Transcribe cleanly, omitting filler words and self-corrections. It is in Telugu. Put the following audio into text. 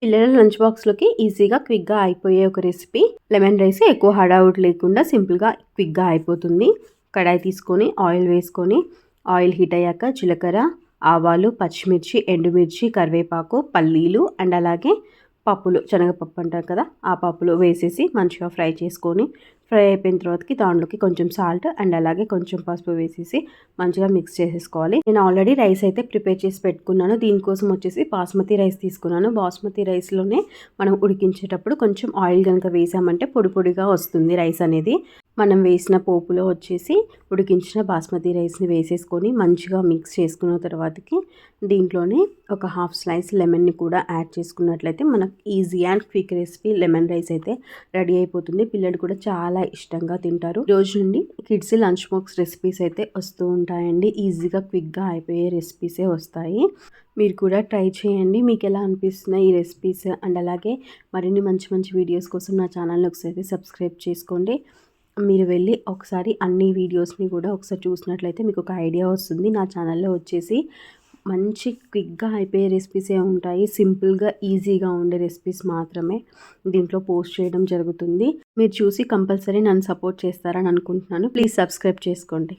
పిల్లల లంచ్ బాక్స్లోకి ఈజీగా క్విక్గా అయిపోయే ఒక రెసిపీ లెమన్ రైస్. ఎక్కువ హడావుడ్ లేకుండా సింపుల్గా క్విక్గా అయిపోతుంది. కడాయి తీసుకొని ఆయిల్ వేసుకొని ఆయిల్ హీట్ అయ్యాక జీలకర్ర, ఆవాలు, పచ్చిమిర్చి, ఎండుమిర్చి, కరివేపాకు, పల్లీలు అండ్ అలాగే పప్పులు, శనగపప్పు అంటారు కదా, ఆ పప్పులు వేసేసి మంచిగా ఫ్రై చేసుకొని ఫ్రై అయిపోయిన తర్వాతకి దాంట్లోకి కొంచెం సాల్ట్ అండ్ అలాగే కొంచెం పసుపు వేసేసి మంచిగా మిక్స్ చేసేసుకోవాలి. నేను ఆల్రెడీ రైస్ అయితే ప్రిపేర్ చేసి పెట్టుకున్నాను. దీనికోసం వచ్చేసి బాస్మతి రైస్ తీసుకున్నాను. బాస్మతి రైస్లోనే మనం ఉడికించేటప్పుడు కొంచెం ఆయిల్ కనుక వేసామంటే పొడి పొడిగా వస్తుంది రైస్ అనేది. మనం వేసిన పోపులో వచ్చేసి ఉడికించిన బాస్మతి రైస్ని వేసేసుకొని మంచిగా మిక్స్ చేసుకున్న తర్వాతకి దీంట్లోనే ఒక హాఫ్ స్లైస్ లెమన్ని కూడా యాడ్ చేసుకున్నట్లయితే మనకు easy and quick recipe lemon rice అయితే రెడీ అయిపోతుంది. పిల్లలు కూడా చాలా ఇష్టంగా తింటారు. రోజు నుండి కిడ్స్ లంచ్ బాక్స్ రెసిపీస్ అయితే వస్తూ ఉంటాయండి. ఈజీగా క్విక్గా అయిపోయే రెసిపీసే వస్తాయి. మీరు కూడా ట్రై చేయండి. మీకు ఎలా అనిపిస్తున్నాయి ఈ రెసిపీస్ అండ్ అలాగే మరిన్ని మంచి మంచి వీడియోస్ కోసం నా ఛానల్ని ఒకసారి సబ్స్క్రైబ్ చేసుకోండి. మీరు వెళ్ళి ఒకసారి అన్ని వీడియోస్ని కూడా ఒకసారి చూసినట్లయితే మీకు ఒక ఐడియా వస్తుంది. నా ఛానల్లో వచ్చేసి మంచి క్విక్గా అయిపోయే రెసిపీసే ఉంటాయి. సింపుల్గా ఈజీగా ఉండే రెసిపీస్ మాత్రమే దీంట్లో పోస్ట్ చేయడం జరుగుతుంది. మీరు చూసి కంపల్సరీ నన్ను సపోర్ట్ చేస్తారని అనుకుంటున్నాను. ప్లీజ్ సబ్స్క్రైబ్ చేసుకోండి.